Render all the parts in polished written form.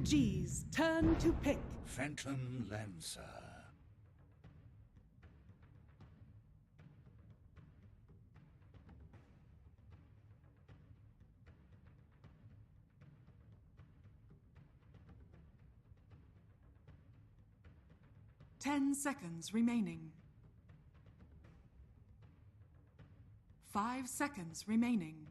G's turn to pick. Phantom Lancer. Ten seconds remaining. 5 seconds remaining.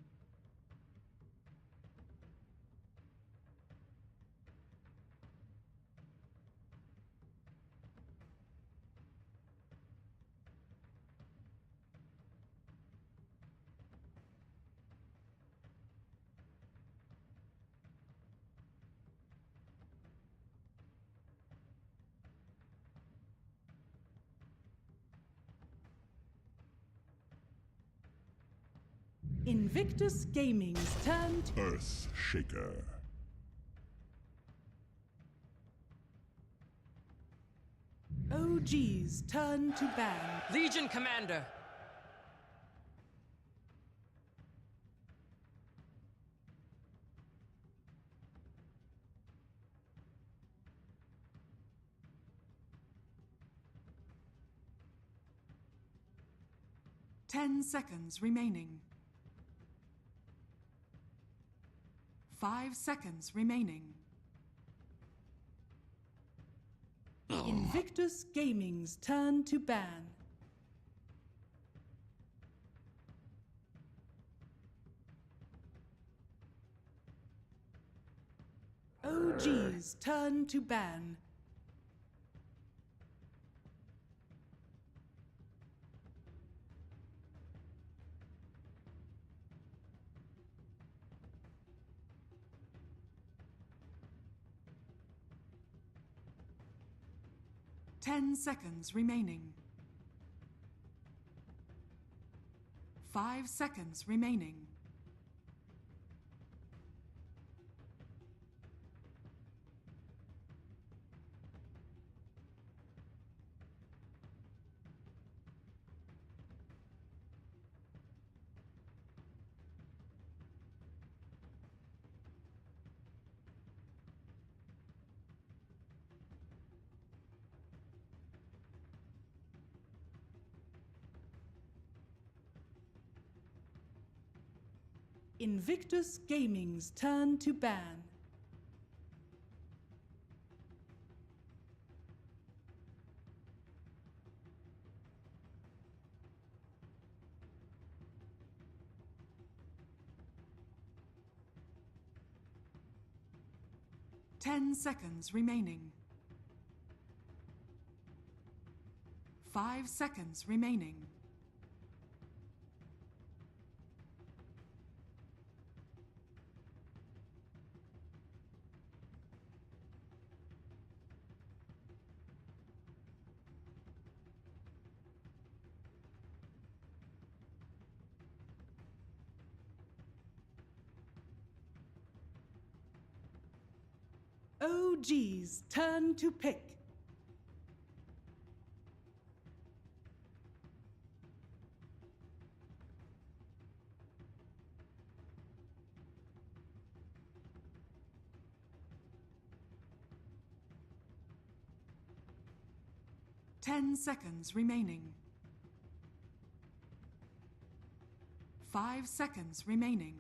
Invictus Gaming's turn to Earth Shaker. OG's turn to ban. Legion Commander. Ten seconds remaining. 5 seconds remaining. Invictus Gaming's turn to ban. OG's turn to ban. Ten seconds remaining. 5 seconds remaining. Invictus Gaming's turn to ban. Ten seconds remaining. 5 seconds remaining. OG's turn to pick. Ten seconds remaining. 5 seconds remaining.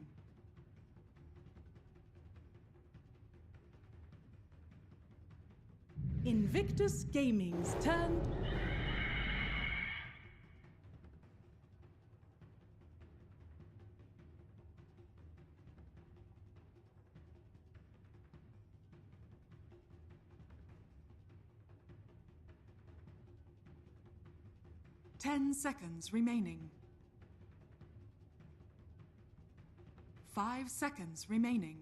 Invictus Gaming's turn. Ten seconds remaining. 5 seconds remaining.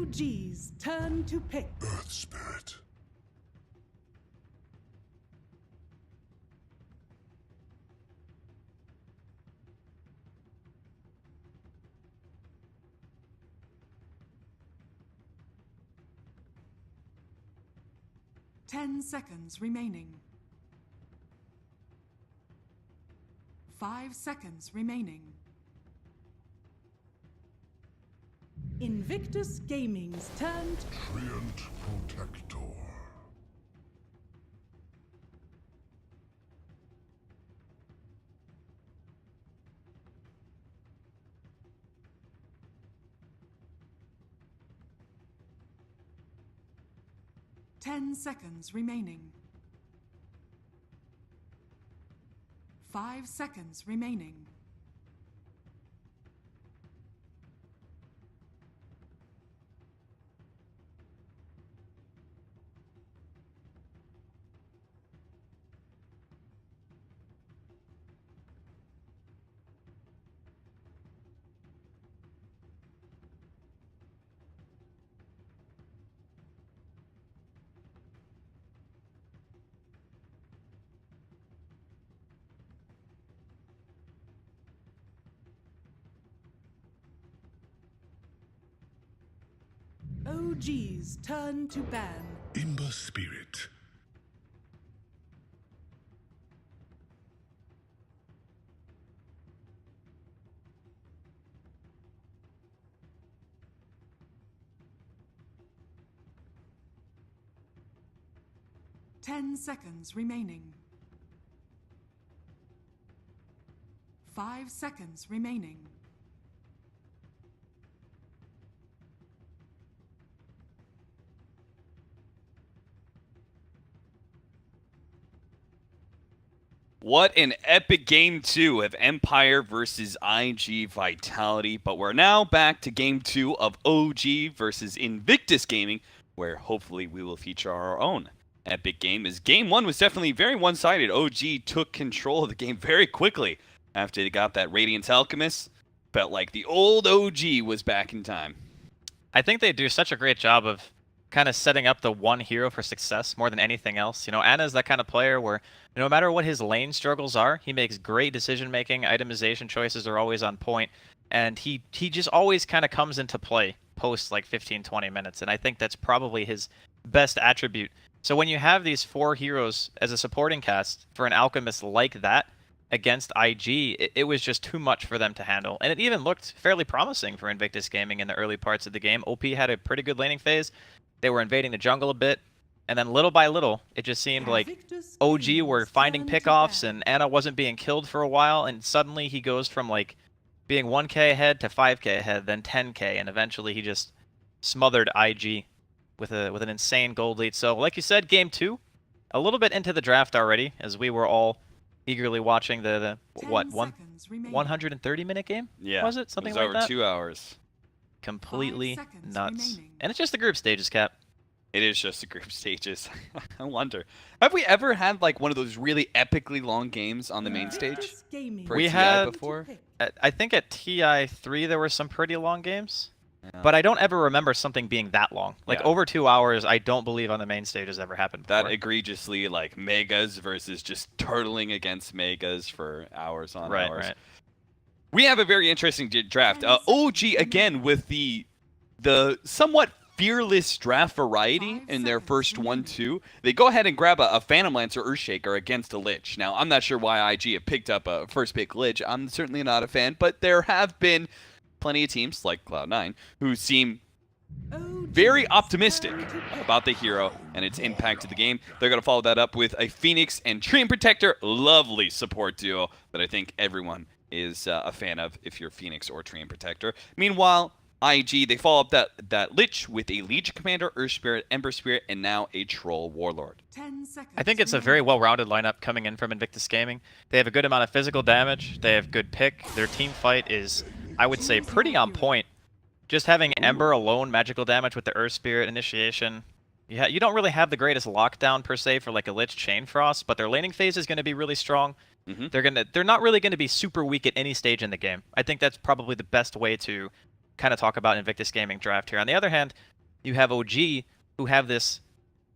OG's turn to pick. Earth Spirit. Ten seconds remaining. 5 seconds remaining. Invictus Gaming's turn to Treant Protector. Ten seconds remaining. 5 seconds remaining. OG's turn to ban. Ember Spirit. Ten seconds remaining. 5 seconds remaining. What an epic game 2 of Empire versus IG Vitality. But we're now back to game 2 of OG versus Invictus Gaming, where hopefully we will feature our own epic game. As game 1 was definitely very one-sided. OG took control of the game very quickly after they got that Radiance Alchemist. Felt like the old OG was back in time. I think they do such a great job of kind of setting up the one hero for success more than anything else. You know, Ana's that kind of player where no matter what his lane struggles are, he makes great decision-making, itemization choices are always on point, and he just always kind of comes into play post like 15-20 minutes, and I think that's probably his best attribute. So when you have these 4 heroes as a supporting cast for an Alchemist like that against IG, it was just too much for them to handle, and it even looked fairly promising for Invictus Gaming in the early parts of the game. OP had a pretty good laning phase. They were invading the jungle a bit, and then little by little, it just seemed like OG were finding pickoffs, and Ana wasn't being killed for a while, and suddenly he goes from like being 1k ahead to 5k ahead, then 10k, and eventually he just smothered IG with an insane gold lead. So like you said, game 2, a little bit into the draft already, as we were all eagerly watching the 130-minute game? Yeah, was it? Something it was like over that? 2 hours. Completely nuts. remaining. And it's just the group stages, Cap. It is just the group stages. I wonder. Have we ever had like one of those really epically long games on the main stage? Invictus Gaming For We TI had- before? I think at TI3 there were some pretty long games, Yeah. but I don't ever remember something being that long. Like Yeah. over 2 hours, I don't believe on the main stage has ever happened before. That egregiously like megas versus just turtling against megas for hours on right, hours. right. We have a very interesting draft. OG again with the somewhat fearless draft variety in their first 1-2. They go ahead and grab a Phantom Lancer Earthshaker against a Lich. Now, I'm not sure why IG have picked up a first pick Lich. I'm certainly not a fan, but there have been plenty of teams like Cloud9 who seem very optimistic about the hero and its impact to the game. They're going to follow that up with a Phoenix and Treant Protector. Lovely support duo that I think everyone is a fan of if you're Phoenix or Treant Protector. Meanwhile, IG, they follow up that Lich with a Legion Commander, Earth Spirit, Ember Spirit, and now a Troll Warlord. 10 seconds I think it's a very well-rounded lineup coming in from Invictus Gaming. They have a good amount of physical damage. They have good pick. Their team fight is, I would say, pretty on point. Just having Ember alone magical damage with the Earth Spirit initiation. You don't really have the greatest lockdown per se for like a Lich Chain Frost, but their laning phase is going to be really strong. They're not really going to be super weak at any stage in the game. I think that's probably the best way to kind of talk about Invictus Gaming draft here. On the other hand, you have OG, who have this.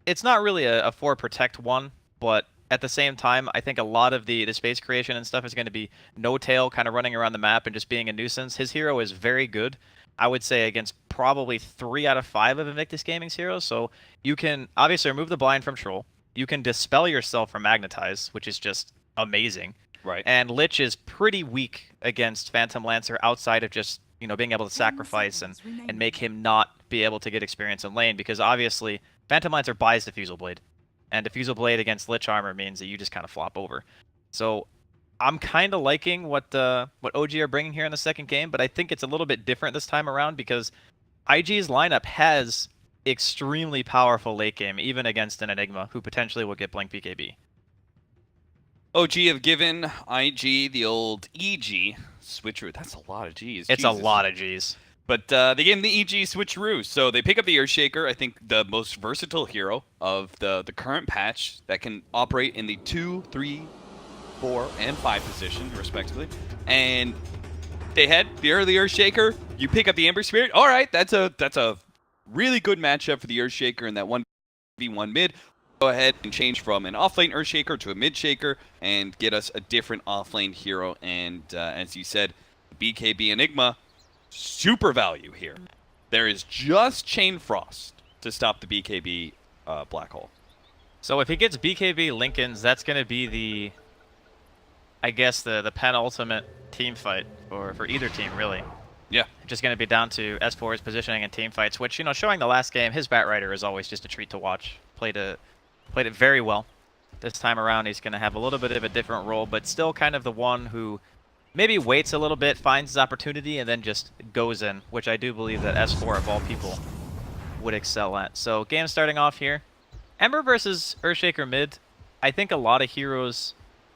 It's not really a 4 protect one, but at the same time, I think a lot of the space creation and stuff is going to be no tail, kind of running around the map and just being a nuisance. His hero is very good, I would say, against probably 3 out of 5 of Invictus Gaming's heroes. So you can obviously remove the blind from Troll. You can dispel yourself from Magnetize, which is just amazing. Right. And Lich is pretty weak against Phantom Lancer outside of just, being able to sacrifice and make him not be able to get experience in lane, because obviously Phantom Lancer buys Diffusal Blade. And Diffusal Blade against Lich armor means that you just kind of flop over. So I'm kind of liking what OG are bringing here in the second game, but I think it's a little bit different this time around because IG's lineup has extremely powerful late game, even against an Enigma, who potentially will get Blink BKB. OG have given IG the old EG switcheroo. That's a lot of Gs. It's Jesus. a lot of Gs. But they gave him the EG switcheroo. So they pick up the Earthshaker, I think the most versatile hero of the current patch that can operate in the 2, 3, 4, and 5 position, respectively. And they had the early Earthshaker. You pick up the Ember Spirit. All right, that's a really good matchup for the Earthshaker in that 1v1 mid. Go ahead and change from an offlane Earthshaker to a mid shaker and get us a different offlane hero. And as you said, BKB Enigma, super value here. There is just Chain Frost to stop the BKB Black Hole. So if he gets BKB Lincolns, that's going to be the, I guess, the penultimate team fight for either team, really. Yeah. Just going to be down to S4's positioning and team fights, which, showing the last game, his Batrider is always just a treat to watch. Played it very well. This time around, he's going to have a little bit of a different role, but still kind of the one who maybe waits a little bit, finds his opportunity, and then just goes in, which I do believe that S4, of all people, would excel at. So, game starting off here. Ember versus Earthshaker mid. I think a lot of heroes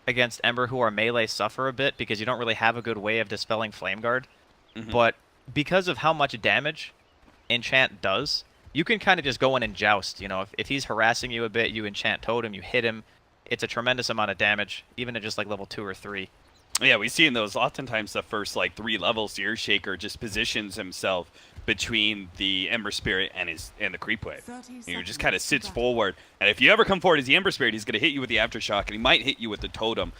against Ember who are melee suffer a bit because you don't really have a good way of dispelling Flame Guard. But because of how much damage Enchant does, you can kind of just go in and joust. If he's harassing you a bit, you enchant Totem, you hit him. It's a tremendous amount of damage, even at just like level 2 or 3. Yeah, we see in those oftentimes the first 3 levels, the Earthshaker just positions himself between the Ember Spirit and the creep wave. He just kind of sits forward, and if you ever come forward as the Ember Spirit, he's going to hit you with the Aftershock, and he might hit you with the Totem,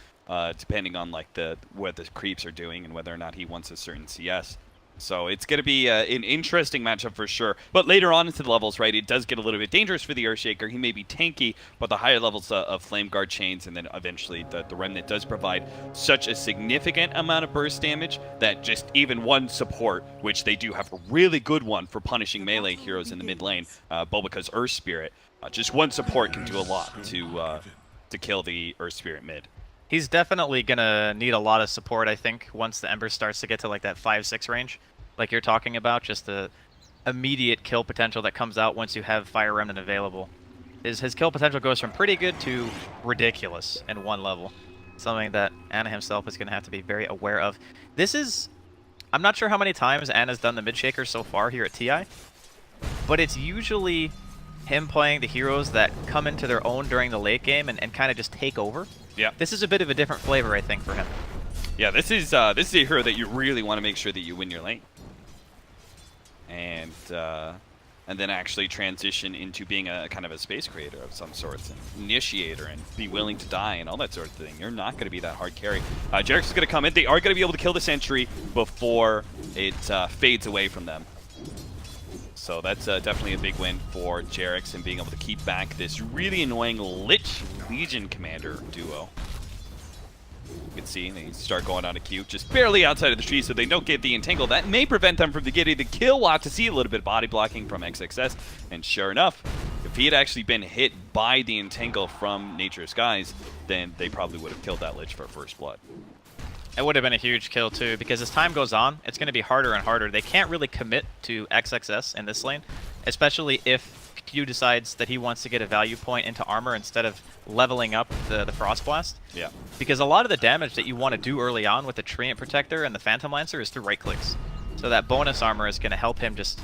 depending on what the creeps are doing and whether or not he wants a certain CS. So it's going to be an interesting matchup for sure. But later on into the levels, right, it does get a little bit dangerous for the Earthshaker. He may be tanky, but the higher levels of Flame Guard chains and then eventually the Remnant does provide such a significant amount of burst damage that just even one support, which they do have a really good one for punishing melee heroes in the mid lane, Bulbika's Earth Spirit, just one support can do a lot to kill the Earth Spirit mid. He's definitely going to need a lot of support, I think, once the Ember starts to get to like that 5-6 range, like you're talking about, just the immediate kill potential that comes out once you have Fire Remnant available. His kill potential goes from pretty good to ridiculous in one level, something that Ana himself is going to have to be very aware of. This is, I'm not sure how many times Ana's done the mid-shaker so far here at TI, but it's usually him playing the heroes that come into their own during the late game and kind of just take over. Yeah. This is a bit of a different flavor, I think, for him. Yeah, this is a hero that you really want to make sure that you win your lane, and then actually transition into being a kind of a space creator of some sorts, an initiator, and be willing to die and all that sort of thing. You're not going to be that hard carry. Jarex is going to come in. They are going to be able to kill the sentry before it fades away from them. So that's definitely a big win for Jarex and being able to keep back this really annoying Lich Legion Commander duo. You can see they start going on a Q just barely outside of the tree, so they don't get the entangle. That may prevent them from getting the kill. We'll have to see a little bit of body blocking from XXS. And sure enough, if he had actually been hit by the entangle from Nature's Skies, then they probably would have killed that Lich for first blood. It would have been a huge kill too, because as time goes on, it's going to be harder and harder. They can't really commit to XXS in this lane, especially if Q decides that he wants to get a value point into armor instead of leveling up the Frost Blast. Yeah. Because a lot of the damage that you want to do early on with the Treant Protector and the Phantom Lancer is through right clicks. So that bonus armor is going to help him just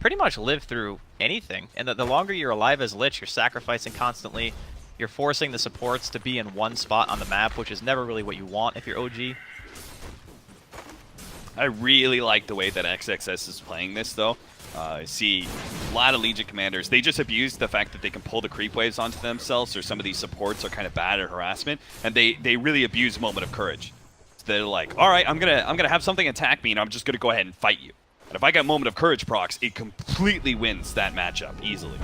pretty much live through anything. And the longer you're alive as Lich, you're sacrificing constantly. You're forcing the supports to be in one spot on the map, which is never really what you want if you're OG. I really like the way that XXS is playing this, though. I see a lot of Legion commanders. They just abuse the fact that they can pull the creep waves onto themselves, or some of these supports are kind of bad at harassment, and they really abuse moment of courage. So they're like, all right, I'm gonna have something attack me, and I'm just gonna go ahead and fight you. And if I got moment of courage procs, it completely wins that matchup easily.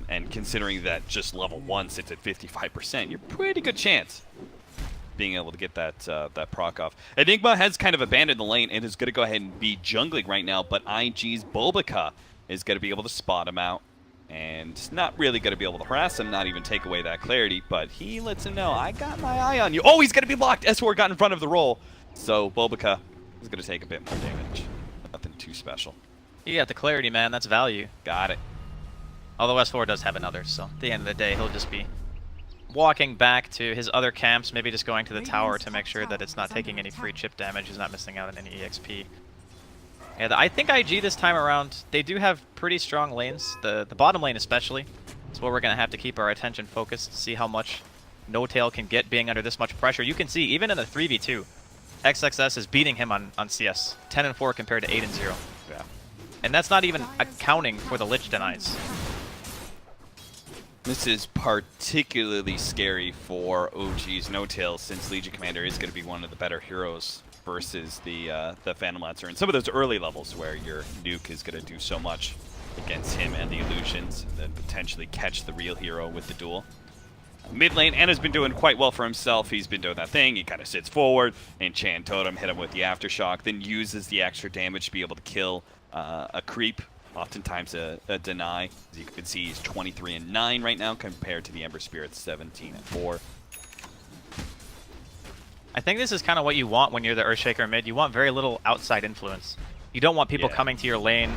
And considering that just level 1 sits at 55%, you're pretty good chance being able to get that that proc off. Enigma has kind of abandoned the lane and is going to go ahead and be jungling right now, but IG's Bulbaka is going to be able to spot him out and not really going to be able to harass him, not even take away that clarity, but he lets him know, I got my eye on you. Oh, he's going to be blocked! S4 got in front of the roll, so Bulbaka is going to take a bit more damage. Nothing too special. You got the clarity, man. That's value. Got it. Although S4 does have another, so at the end of the day, he'll just be walking back to his other camps, maybe just going to the tower to make sure that it's not taking any free chip damage, he's not missing out on any EXP. Yeah, I think IG this time around, they do have pretty strong lanes, the bottom lane especially. It's where we're going to have to keep our attention focused to see how much No-Tail can get being under this much pressure. You can see, even in the 3v2, XXS is beating him on CS, 10-4 compared to 8-0. Yeah. And that's not even accounting for the Lich denies. This is particularly scary for OG's No-Tail, since Legion Commander is going to be one of the better heroes versus the Phantom Lancer and some of those early levels where your nuke is going to do so much against him and the illusions, and then potentially catch the real hero with the duel. Mid lane, Anna's been doing quite well for himself. He's been doing that thing. He kind of sits forward, enchant totem, hit him with the aftershock, then uses the extra damage to be able to kill a creep. Oftentimes a deny. As you can see, he's 23-9 right now compared to the Ember Spirit's 17-4. I think this is kind of what you want when you're the Earthshaker mid. You want very little outside influence. You don't want people coming to your lane.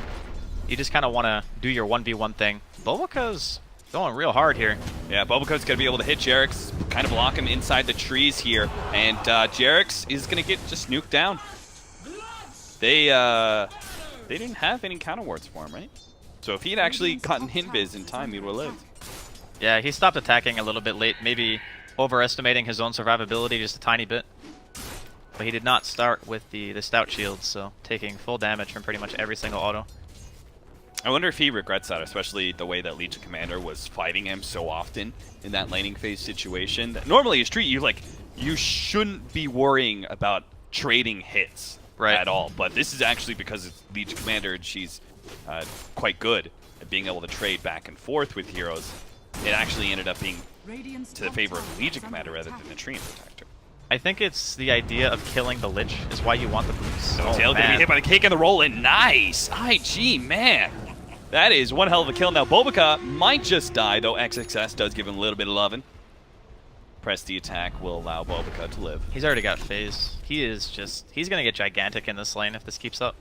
You just kind of want to do your 1v1 thing. Bulbaka's going real hard here. Yeah, Bulbaka's going to be able to hit Jerix, kind of block him inside the trees here. And Jerix is going to get just nuked down. They didn't have any counter wards for him, right? So if he'd actually gotten Hinbiz in time, he would have lived. Yeah, he stopped attacking a little bit late, maybe overestimating his own survivability just a tiny bit. But he did not start with the stout shield, so taking full damage from pretty much every single auto. I wonder if he regrets that, especially the way that Legion Commander was fighting him so often in that laning phase situation. That normally as Street, you shouldn't be worrying about trading hits. Right. At all, but this is actually because it's Legion Commander and she's quite good at being able to trade back and forth with heroes. It actually ended up being to the favor of Legion Commander rather than the Treant Protector. I think it's the idea of killing the Lich is why you want the boost. No-Tail gonna be hit by the cake and the roll, and nice! IG, man! That is one hell of a kill. Now Bulbaka might just die, though XXS does give him a little bit of loving. Press the attack will allow Bulbaka to live. He's already got phase. He's going to get gigantic in this lane if this keeps up.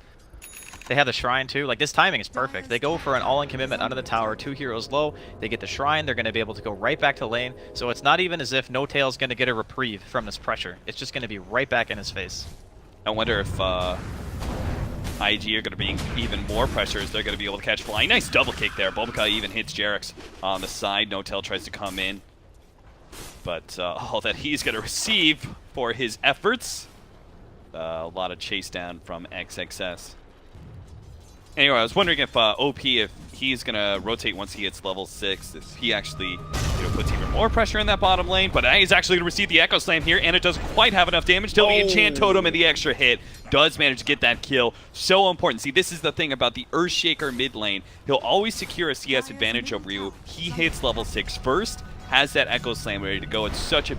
They have the Shrine too. Like, this timing is perfect. They go for an all-in commitment under the tower, 2 heroes low. They get the Shrine. They're going to be able to go right back to lane. So it's not even as if No-Tail's going to get a reprieve from this pressure. It's just going to be right back in his face. I wonder if IG are going to be even more pressure as they're going to be able to catch Flying. Nice double kick there. Bulbaka even hits Jerix on the side. No-Tail tries to come in. But all that he's going to receive for his efforts, a lot of chase down from XXS. Anyway, I was wondering if OP, if he's going to rotate once he hits level 6, if he actually puts even more pressure in that bottom lane. But he's actually going to receive the Echo Slam here, and it doesn't quite have enough damage till the Enchant Totem and the extra hit does manage to get that kill. So important. See, this is the thing about the Earthshaker mid lane. He'll always secure a CS advantage over you. He hits level 6 first, has that Echo Slam ready to go. It's such a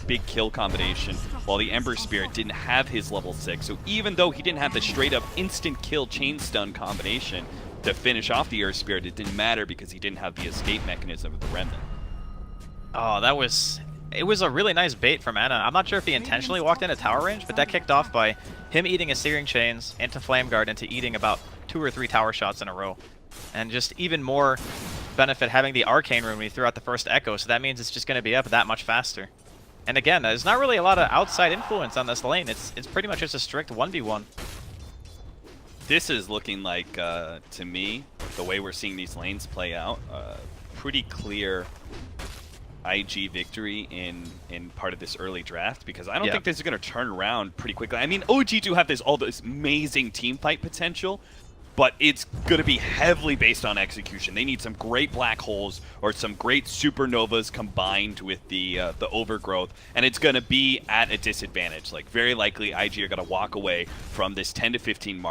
big kill combination, while the Ember Spirit didn't have his level 6. So even though he didn't have the straight-up instant kill chain stun combination to finish off the Earth Spirit, it didn't matter because he didn't have the escape mechanism of the Remnant. Oh, it was a really nice bait from Anna. I'm not sure if he intentionally walked into tower range, but that kicked off by him eating his Searing Chains into Flame Guard into eating about 2 or 3 tower shots in a row. And just even more benefit having the Arcane Rune when he threw out the first Echo, so that means it's just going to be up that much faster. And again, there's not really a lot of outside influence on this lane. It's pretty much just a strict 1v1. This is looking like, to me, the way we're seeing these lanes play out, pretty clear IG victory in part of this early draft, because I don't Yeah. think this is going to turn around pretty quickly. I mean, OG do have all this amazing team fight potential, but it's going to be heavily based on execution. They need some great black holes or some great supernovas combined with the overgrowth, and it's going to be at a disadvantage. Like, very likely IG are going to walk away from this 10 to 15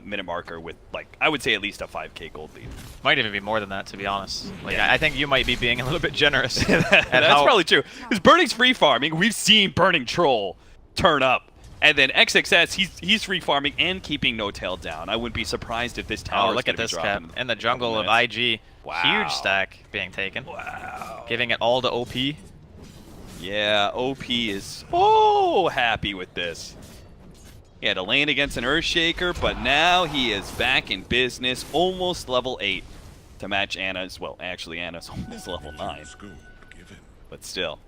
minute marker with, like, I would say at least a 5k gold lead. Might even be more than that, to be honest. Like, Yeah. I think you might be being a little bit generous. That's probably true. Because Burning's free farming. We've seen Burning Troll turn up. And then XXS, he's free farming and keeping No Tail down. I wouldn't be surprised if this tower Oh, look at this cap. In the jungle of IG. Wow. Huge stack being taken. Wow. Giving it all to OP. Yeah, OP is so happy with this. He had to lane against an Earthshaker, but now he is back in business, almost level 8 to match Anna's. Well, actually, Anna's almost level 9, but still.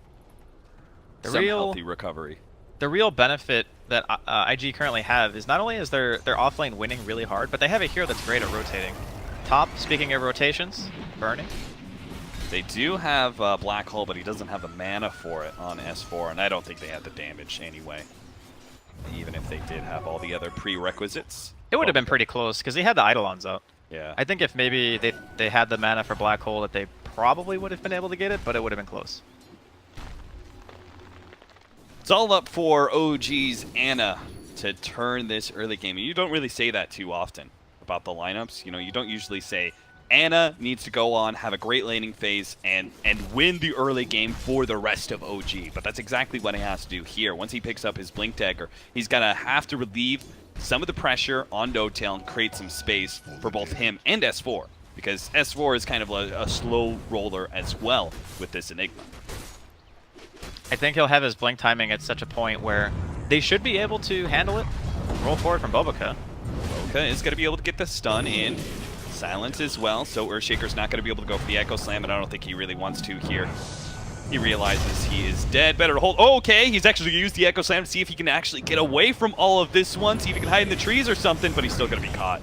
Some healthy recovery. The real benefit that IG currently have is not only is their offlane winning really hard, but they have a hero that's great at rotating. Top, speaking of rotations, Burning. They do have Black Hole, but he doesn't have the mana for it on S4, and I don't think they have the damage anyway. Even if they did have all the other prerequisites. It would have been pretty close, because they had the Eidolons out. Yeah. I think if maybe they had the mana for Black Hole, that they probably would have been able to get it, but it would have been close. It's all up for OG's Anna to turn this early game. And you don't really say that too often about the lineups. You know, you don't usually say, Anna needs to go on, have a great laning phase, and win the early game for the rest of OG. But that's exactly what he has to do here. Once he picks up his Blink Dagger, he's going to have to relieve some of the pressure on No Tail and create some space for both him and S4. Because S4 is kind of a slow roller as well with this Enigma. I think he'll have his blink timing at such a point where they should be able to handle it. Roll forward from Boboka. Boboka is going to be able to get the stun in. Silence as well, so Earthshaker's not going to be able to go for the Echo Slam, and I don't think he really wants to here. He realizes he is dead. Better to hold. Oh, okay, he's actually going to use the Echo Slam to see if he can actually get away from all of this one, see if he can hide in the trees or something, but he's still going to be caught.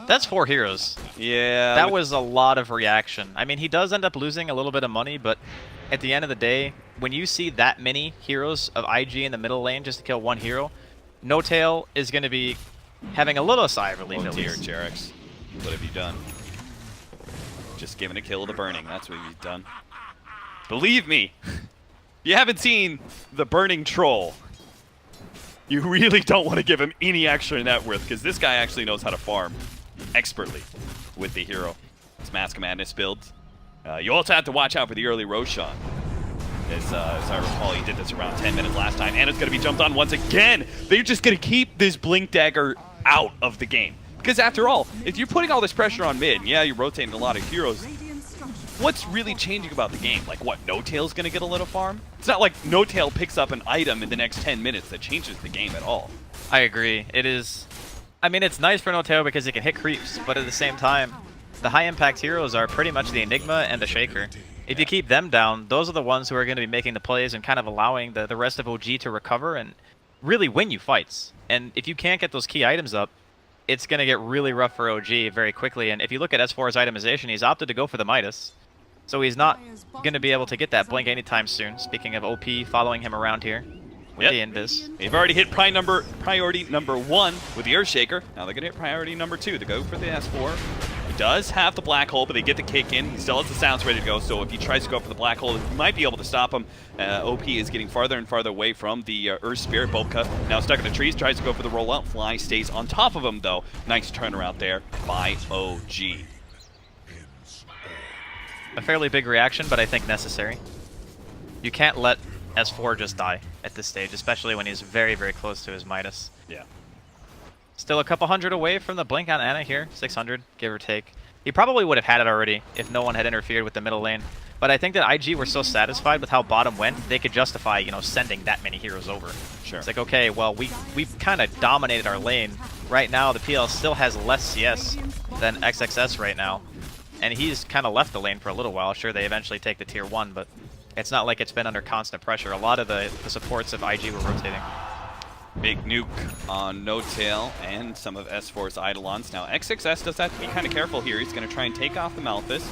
That's 4 heroes. Yeah. That was a lot of reaction. I mean, he does end up losing a little bit of money, but at the end of the day, when you see that many heroes of IG in the middle lane just to kill one hero, No Tail is going to be having a little sigh of relief, Oh at dear, least. Jarex. What have you done? Just giving a kill to Burning. That's what you've done. Believe me, you haven't seen the Burning Troll. You really don't want to give him any extra net worth, because this guy actually knows how to farm expertly with the hero. It's Mask of Madness build. You also have to watch out for the early Roshan. As I recall, he did this around 10 minutes last time, and it's going to be jumped on once again. They're just going to keep this Blink Dagger out of the game. Because after all, if you're putting all this pressure on mid, and yeah, you're rotating a lot of heroes, what's really changing about the game? Like what, No Tail's going to get a little farm? It's not like No Tail picks up an item in the next 10 minutes that changes the game at all. I agree. It is... I mean, it's nice for No Tail because he can hit creeps, but at the same time, the high-impact heroes are pretty much the Enigma and the Shaker. If you keep them down, those are the ones who are going to be making the plays and kind of allowing the rest of OG to recover and really win you fights. And if you can't get those key items up, it's going to get really rough for OG very quickly. And if you look at S4's itemization, he's opted to go for the Midas. So he's not going to be able to get that blink anytime soon. Speaking of OP following him around here with the Invis. They've already hit priority number 1 with the Earthshaker. Now they're going to hit priority number 2 to go for the S4. He does have the Black Hole, but they get the kick in. He still has the sounds ready to go, so if he tries to go for the Black Hole, he might be able to stop him. OP is getting farther and farther away from the Earth Spirit. Boboka now stuck in the trees, tries to go for the rollout. Fly stays on top of him, though. Nice turnaround there by OG. A fairly big reaction, but I think necessary. You can't let S4 just die at this stage, especially when he's very, very close to his Midas. Yeah. Still a couple hundred away from the blink on Anna here, 600, give or take. He probably would have had it already if no one had interfered with the middle lane. But I think that IG were so satisfied with how bottom went, they could justify, you know, sending that many heroes over. Sure. It's like, okay, well, we've kind of dominated our lane. Right now, the PL still has less CS than XXS right now. And he's kind of left the lane for a little while. Sure, they eventually take the tier 1, but it's not like it's been under constant pressure. A lot of the supports of IG were rotating. Big nuke on No Tail and some of S4's Eidolons. Now, XXS does have to be kind of careful here. He's going to try and take off the Malphus.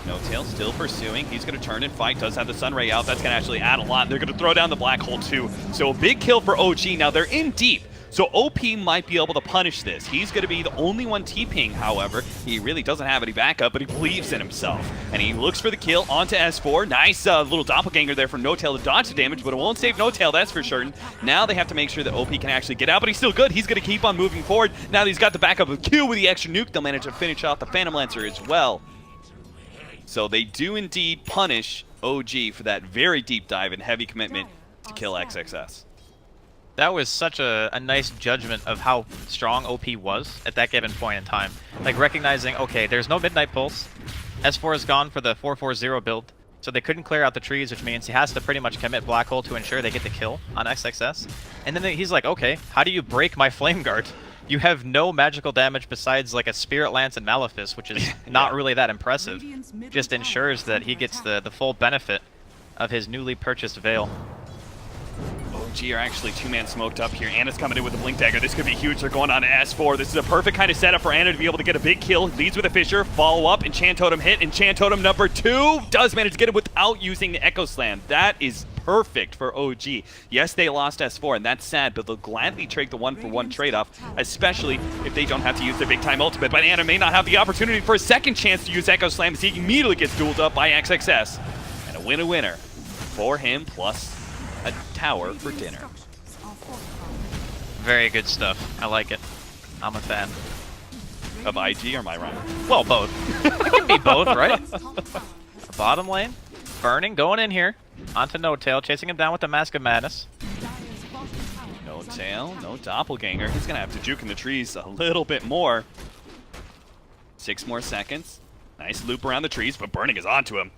No-Tail still pursuing. He's going to turn and fight. Does have the Sunray out. That's going to actually add a lot. They're going to throw down the Black Hole too. So a big kill for OG. Now they're in deep. So OP might be able to punish this. He's going to be the only one TPing, however. He really doesn't have any backup, but he believes in himself. And he looks for the kill onto S4. Nice little doppelganger there from No-Tail to dodge the damage, but it won't save No-Tail, that's for certain. Now they have to make sure that OP can actually get out, but he's still good. He's going to keep on moving forward. Now that he's got the backup of Q with the extra nuke, they'll manage to finish off the Phantom Lancer as well. So they do indeed punish OG for that very deep dive and heavy commitment to kill XXS. That was such a nice judgment of how strong OP was at that given point in time. Like recognizing, okay, there's no Midnight Pulse. S4 is gone for the 4-4-0 build, so they couldn't clear out the trees, which means he has to pretty much commit Black Hole to ensure they get the kill on XXS. And then he's like, okay, how do you break my Flame Guard? You have no magical damage besides like a Spirit Lance and Malefice, which is not really that impressive. Just ensures that he gets the full benefit of his newly purchased Veil. OG are actually two-man smoked up here. Anna's coming in with the Blink Dagger. This could be huge. They're going on to S4. This is a perfect kind of setup for Anna to be able to get a big kill. Leads with a Fissure, follow up, Enchant Totem hit. Enchant Totem number 2 does manage to get it without using the Echo Slam. That is perfect for OG. Yes, they lost S4, and that's sad, but they'll gladly trade the 1-for-1 trade-off, especially if they don't have to use their big-time ultimate. But Anna may not have the opportunity for a second chance to use Echo Slam as he immediately gets dueled up by XXS. And a winner for him, plus a tower for dinner. Very good stuff. I like it. I'm a fan. Of IG, or am I wrong? Well, both. It can be both, right? Bottom lane. Burning, going in here. Onto No-Tail, chasing him down with the Mask of Madness. No-Tail, no Doppelganger. He's going to have to juke in the trees a little bit more. 6 more seconds. Nice loop around the trees, but Burning is onto him.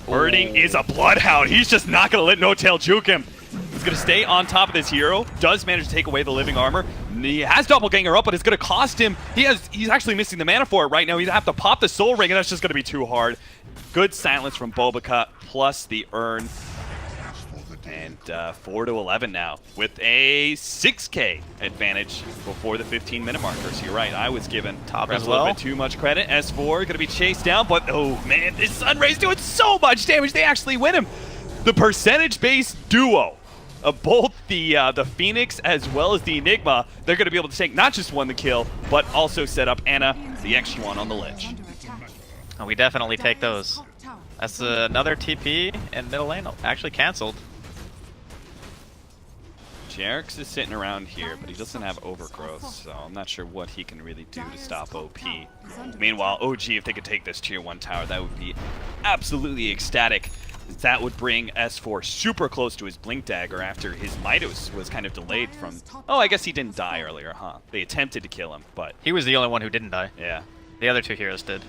Burning is a Bloodhound. He's just not going to let No-Tail juke him. He's going to stay on top of this hero. Does manage to take away the living armor. He has Doppelganger up, but it's going to cost him. He's actually missing the mana for it right now. He's going to have to pop the Soul Ring, and that's just going to be too hard. Good silence from Bobacut, plus the Urn. And 4-11 now, with a 6K advantage before the 15-minute marker. So you're right, I was given top as a little bit too much credit. S4 going to be chased down, but oh man, this Sunray's doing so much damage. They actually win him. The percentage-based duo of both the Phoenix as well as the Enigma, they're going to be able to take not just one the kill, but also set up Anna, the extra one on the ledge. Oh, we definitely take those. That's another TP and middle lane actually canceled. Jerix is sitting around here, but he doesn't have Overgrowth, so I'm not sure what he can really do to stop OP. Meanwhile, OG, if they could take this tier 1 tower, that would be absolutely ecstatic. That would bring S4 super close to his Blink Dagger after his Midos was kind of delayed from... Oh, I guess he didn't die earlier, huh? They attempted to kill him, but... He was the only one who didn't die. Yeah. The other 2 heroes did.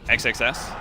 XXS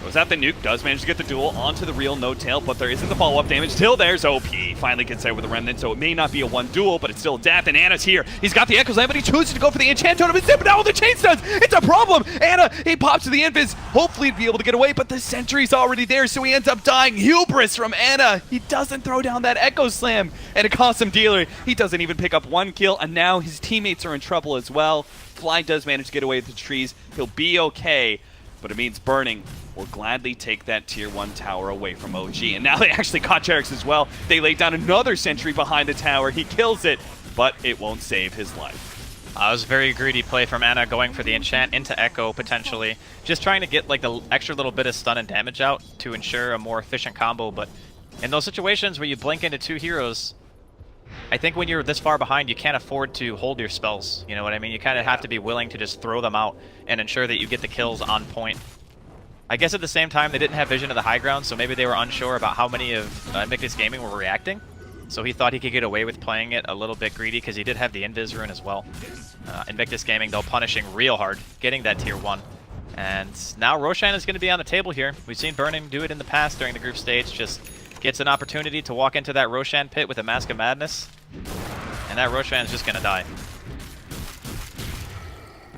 goes out the nuke, does manage to get the duel onto the real No-Tail, but there isn't the follow-up damage. Still there's OP. Finally gets there with a Remnant, so it may not be a 1 duel, but it's still death, and Anna's here. He's got the Echo Slam, but he chooses to go for the Enchant Totem and zip it out with the Chain Stuns. It's a problem! Anna, he pops to the Invis, hopefully he'd be able to get away, but the Sentry's already there, so he ends up dying. Hubris from Anna. He doesn't throw down that Echo Slam, and it costs him dealer. He doesn't even pick up 1 kill, and now his teammates are in trouble as well. Fly does manage to get away with the trees. He'll be okay, but it means Burning will gladly take that tier 1 tower away from OG. And now they actually caught Jerix as well. They laid down another sentry behind the tower. He kills it, but it won't save his life. It was a very greedy play from Anna, going for the enchant into Echo, potentially. Just trying to get like the extra little bit of stun and damage out to ensure a more efficient combo. But in those situations where you blink into 2 heroes, I think when you're this far behind, you can't afford to hold your spells. You know what I mean? You kind of have to be willing to just throw them out and ensure that you get the kills on point. I guess at the same time, they didn't have vision of the high ground, so maybe they were unsure about how many of Invictus Gaming were reacting. So he thought he could get away with playing it a little bit greedy because he did have the Invis rune as well. Invictus Gaming, though, punishing real hard, getting that tier 1. And now Roshan is going to be on the table here. We've seen Burning do it in the past during the group stage. Just gets an opportunity to walk into that Roshan pit with a Mask of Madness. And that Roshan is just going to die.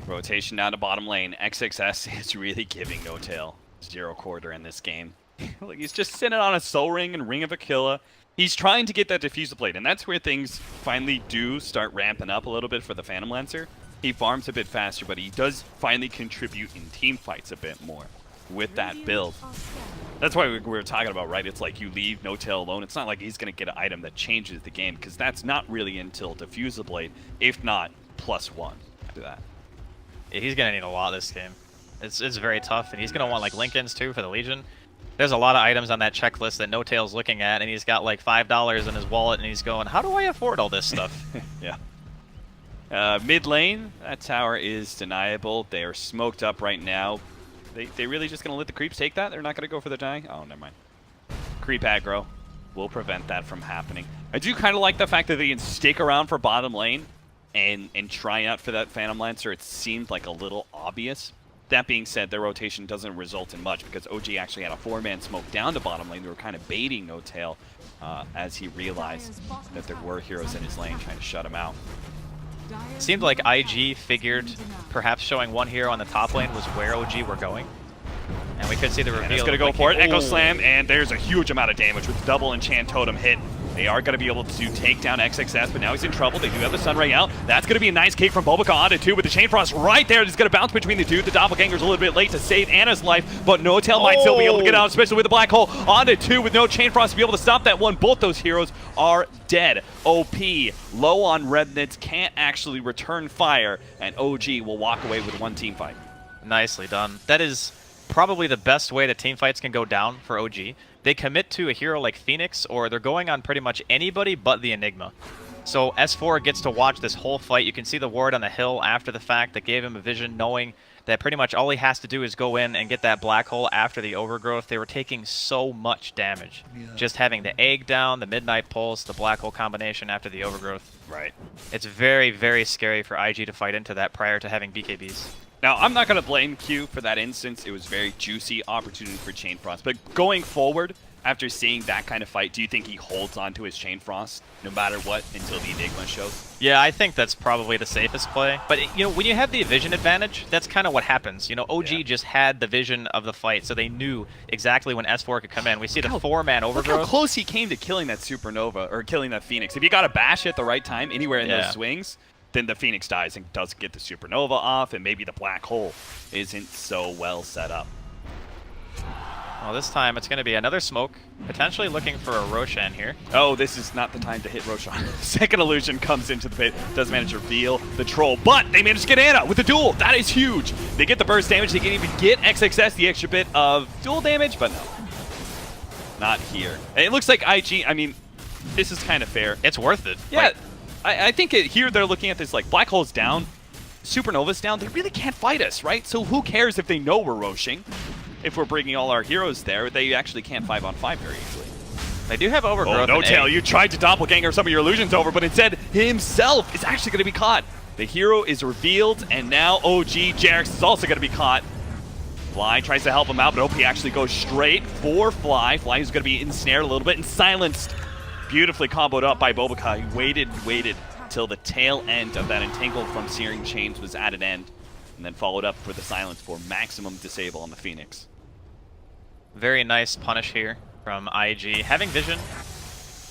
Rotation down to bottom lane. XXS is really giving No-Tail 0 quarter in this game. Like, he's just sitting on a Soul Ring and Ring of Aquila. He's trying to get that Diffusal Blade, and that's where things finally do start ramping up a little bit for the Phantom Lancer. He farms a bit faster, but he does finally contribute in team fights a bit more. with that build. That's why we were talking about, right? It's like you leave No Tail alone. It's not like he's going to get an item that changes the game, because that's not really until Diffuser Blade, if not +1 after that. Yeah, he's going to need a lot this game. It's very tough, and he's going to want like Lincolns too for the Legion. There's a lot of items on that checklist that No Tail's looking at, and he's got like $5 in his wallet, and he's going, how do I afford all this stuff? Yeah. Mid lane, that tower is deniable. They are smoked up right now. They really just going to let the creeps take that? They're not going to go for the die? Oh, never mind. Creep aggro will prevent that from happening. I do kind of like the fact that they can stick around for bottom lane and try out for that Phantom Lancer. It seemed like a little obvious. That being said, their rotation doesn't result in much because OG actually had a 4-man smoke down to bottom lane. They were kind of baiting No Tail as he realized that there were heroes in his lane trying to shut him out. It seemed like IG figured perhaps showing one hero on the top lane was where OG were going. And we could see the reveal. And it's going to go for it. Echo Slam, and there's a huge amount of damage with double Enchant Totem hit. They are going to be able to take down XXS, but now he's in trouble. They do have the Sunray out. That's going to be a nice kick from Bulbaca onto 2 with the Chain Frost right there. It's going to bounce between the two. The Doppelganger's a little bit late to save Anna's life, but No Tail might still be able to get out, especially with the Black Hole onto 2 with no Chain Frost to be able to stop that one. Both those heroes are dead. OP, low on remnants, can't actually return fire, and OG will walk away with one team fight. Nicely done. That is probably the best way that team fights can go down for OG. They commit to a hero like Phoenix, or they're going on pretty much anybody but the Enigma. So S4 gets to watch this whole fight. You can see the ward on the hill after the fact that gave him a vision, knowing that pretty much all he has to do is go in and get that black hole after the overgrowth. They were taking so much damage. Just having the egg down, the midnight pulse, the black hole combination after the overgrowth. Right. It's very, very scary for IG to fight into that prior to having BKBs. Now, I'm not going to blame Q for that instance. It was very juicy opportunity for Chain Frost. But going forward, after seeing that kind of fight, do you think he holds on to his Chain Frost no matter what until the Enigma shows? Yeah, I think that's probably the safest play. But, you know, when you have the vision advantage, that's kind of what happens. You know, OG just had the vision of the fight, so they knew exactly when S4 could come in. We see the 4-man overgrowth. Look how close he came to killing that Supernova, or killing that Phoenix. If you got a bash at the right time, anywhere in those swings, then the Phoenix dies and doesn't get the Supernova off, and maybe the Black Hole isn't so well set up. Well, this time it's going to be another smoke, potentially looking for a Roshan here. Oh, this is not the time to hit Roshan. Second illusion comes into the pit, does manage to reveal the troll, but they manage to get Anna with the duel. That is huge. They get the burst damage. They can even get XXS the extra bit of duel damage, but no. Not here. It looks like IG, I mean, this is kind of fair. It's worth it. Yeah. Like, I think here they're looking at this like Black Hole's down, Supernova's down. They really can't fight us, right? So who cares if they know we're roshing? If we're bringing all our heroes there, they actually can't 5-on-5 very easily. They do have overgrowth. Oh, No Tail, you tried to doppelganger some of your illusions over, but instead himself is actually going to be caught. The hero is revealed, and now OG Jarex is also going to be caught. Fly tries to help him out, but OP actually goes straight for Fly. Fly is going to be ensnared a little bit and silenced. Beautifully comboed up by Bulbaca. He waited till the tail end of that entangled from Searing Chains was at an end, and then followed up for the silence for maximum disable on the Phoenix. Very nice punish here from IG. Having vision,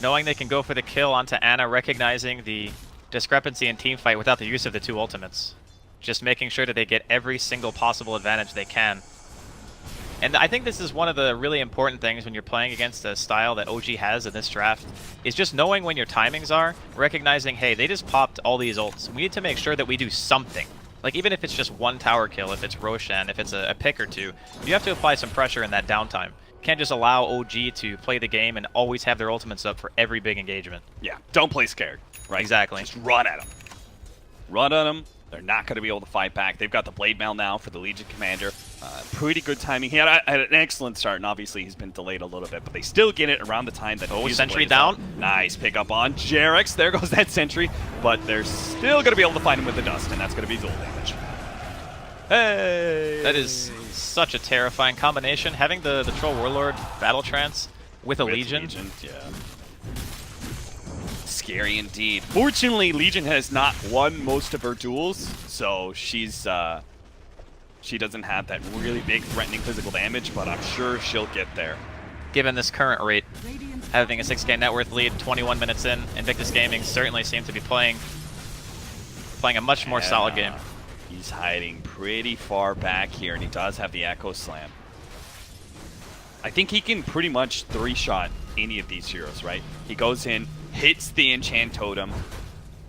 knowing they can go for the kill onto Anna, recognizing the discrepancy in team fight without the use of the 2 ultimates. Just making sure that they get every single possible advantage they can. And I think this is one of the really important things when you're playing against a style that OG has in this draft, is just knowing when your timings are, recognizing, hey, they just popped all these ults. We need to make sure that we do something. Like, even if it's just 1 tower kill, if it's Roshan, if it's a pick or 2, you have to apply some pressure in that downtime. You can't just allow OG to play the game and always have their ultimates up for every big engagement. Yeah, don't play scared, right? Exactly. Just run at them. Run at them. They're not going to be able to fight back. They've got the Blade Mail now for the Legion Commander. Pretty good timing. He had an excellent start, and obviously he's been delayed a little bit, but they still get it around the time that Sentry down. Nice pick up on Jarex. There goes that Sentry, but they're still going to be able to find him with the Dust, and that's going to be dual damage. Hey! That is such a terrifying combination. Having the Troll Warlord Battle Trance with a Legion. Yeah. Scary indeed. Fortunately, Legion has not won most of her duels, so she's she doesn't have that really big threatening physical damage, but I'm sure she'll get there. Given this current rate, having a 6k net worth lead 21 minutes in, Invictus Gaming certainly seems to be playing a much more solid game. He's hiding pretty far back here, and he does have the Echo Slam. I think he can pretty much 3-shot any of these heroes, right? He goes in, hits the enchant totem,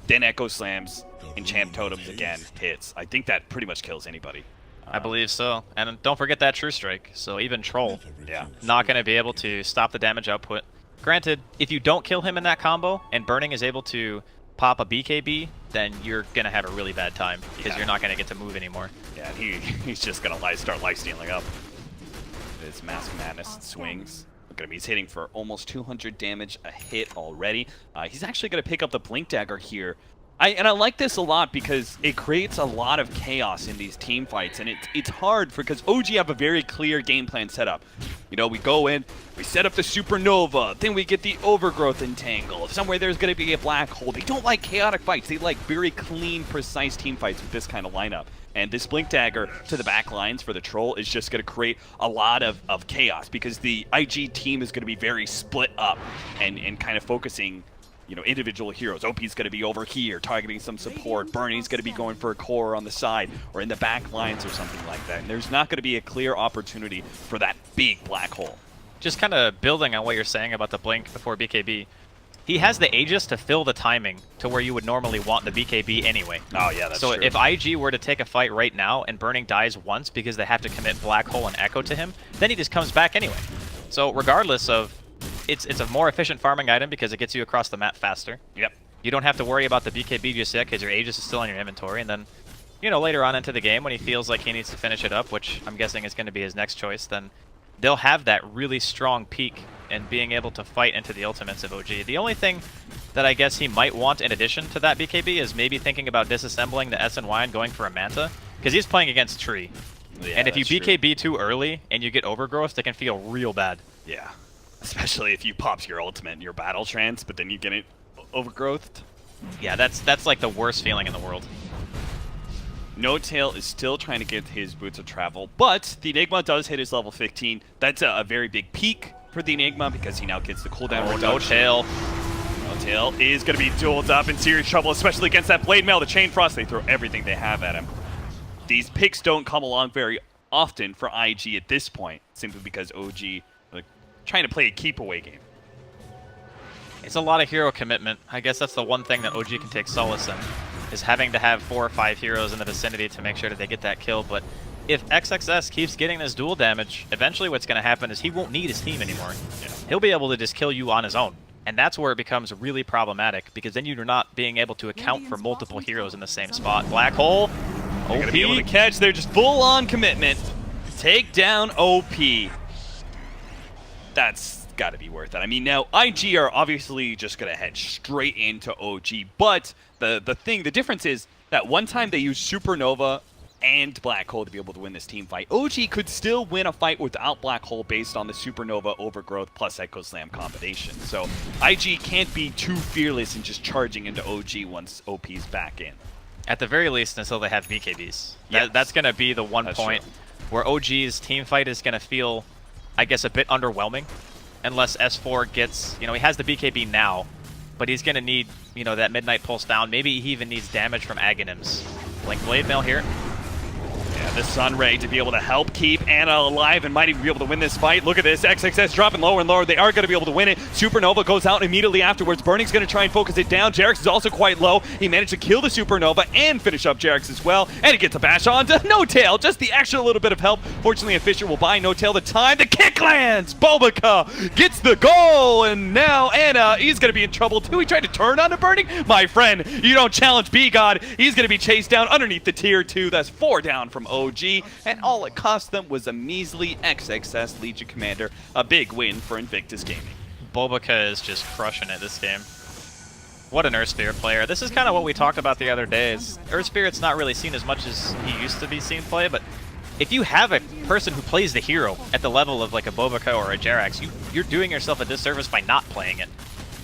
then echo slams, enchant totems again, hits. I think that pretty much kills anybody. I believe so. And don't forget that True Strike. So even Troll, Yeah. not going to be able to stop the damage output. Granted, if you don't kill him in that combo and Burning is able to pop a BKB, then you're going to have a really bad time because you're not going to get to move anymore. Yeah, he's just going to start life-stealing up. His Mask of Madness swings. Look at him, he's hitting for almost 200 damage a hit already. He's actually going to pick up the Blink Dagger here. I like this a lot because it creates a lot of chaos in these team fights, and it's hard because OG have a very clear game plan set up. You know, we go in, we set up the Supernova, then we get the Overgrowth Entangle. Somewhere there's going to be a Black Hole. They don't like chaotic fights. They like very clean, precise team fights with this kind of lineup. And this Blink Dagger to the back lines for the Troll is just going to create a lot of chaos because the IG team is going to be very split up and kind of focusing, you know, individual heroes. OP's going to be over here targeting some support. Burning's going to be going for a core on the side or in the back lines or something like that. And there's not going to be a clear opportunity for that big black hole. Just kind of building on what you're saying about the Blink before BKB, he has the Aegis to fill the timing to where you would normally want the BKB anyway. Oh yeah, that's so true. if IG were to take a fight right now and Burning dies once because they have to commit Black Hole and Echo to him, then he just comes back anyway. So regardless of, it's a more efficient farming item because it gets you across the map faster. Yep. You don't have to worry about the BKB just yet because your Aegis is still in your inventory, and then, you know, later on into the game when he feels like he needs to finish it up, which I'm guessing is going to be his next choice, then they'll have that really strong peak and being able to fight into the ultimates of OG. The only thing that I guess he might want in addition to that BKB is maybe thinking about disassembling the SNY and going for a Manta, because he's playing against Tree. Yeah, and if you that's true. BKB too early and you get Overgrowth, it can feel real bad. Yeah. Especially if you pops your ultimate in your battle trance, but then you get it overgrowthed. Yeah, that's like the worst feeling in the world. No Tail is still trying to get his Boots of Travel, but the Enigma does hit his level 15. That's a very big peak for the Enigma because he now gets the cooldown reduction. No Tail. No Tail is going to be dueled up in serious trouble, especially against that Blade Mail, the Chain Frost. They throw everything they have at him. These picks don't come along very often for IG at this point, simply because OG like trying to play a keep away game. It's a lot of hero commitment. I guess that's the one thing that OG can take solace in, is having to have 4 or 5 heroes in the vicinity to make sure that they get that kill. But if XXS keeps getting this dual damage, eventually what's going to happen is he won't need his team anymore. Yeah. He'll be able to just kill you on his own. And that's where it becomes really problematic, because then you're not being able to account for multiple heroes in the same spot. Black Hole, They're OP. going to be able to catch. They're just full-on commitment. Take down OP. That's got to be worth it. I mean, now IG are obviously just going to head straight into OG, but the difference is that one time they used Supernova and Black Hole to be able to win this team fight. OG could still win a fight without Black Hole based on the Supernova Overgrowth plus Echo Slam combination. So IG can't be too fearless in just charging into OG once OP's back in. At the very least, until they have BKBs. Yes. That's going to be the one That's point true. where OG's team fight is going to feel, I guess, a bit underwhelming. Unless S4 gets, you know, he has the BKB now, but he's going to need, you know, that Midnight Pulse down. Maybe he even needs damage from Aghanims. Blink Blade Mail here. Yeah, the Sun Ray to be able to help keep Anna alive and might even be able to win this fight. Look at this, XXS dropping lower and lower. They are going to be able to win it. Supernova goes out immediately afterwards. Burning's going to try and focus it down. Jarex is also quite low. He managed to kill the Supernova and finish up Jarex as well. And he gets a bash on to No Tail. Just the extra little bit of help. Fortunately, a Fisher will buy No Tail the time. The kick lands. Bobica gets the goal. And now Anna, he's going to be in trouble too. He tried to turn on to Burning. My friend, you don't challenge B-God. He's going to be chased down underneath the tier 2. That's 4 down from OG. And all it cost them was a measly XXS Legion Commander. A big win for Invictus Gaming. Bobica is just crushing it this game. What an Earth Spirit player. This is kind of what we talked about the other days. Earth Spirit's not really seen as much as he used to be seen play, but if you have a person who plays the hero at the level of like a Bobica or a Jerax, you're doing yourself a disservice by not playing it.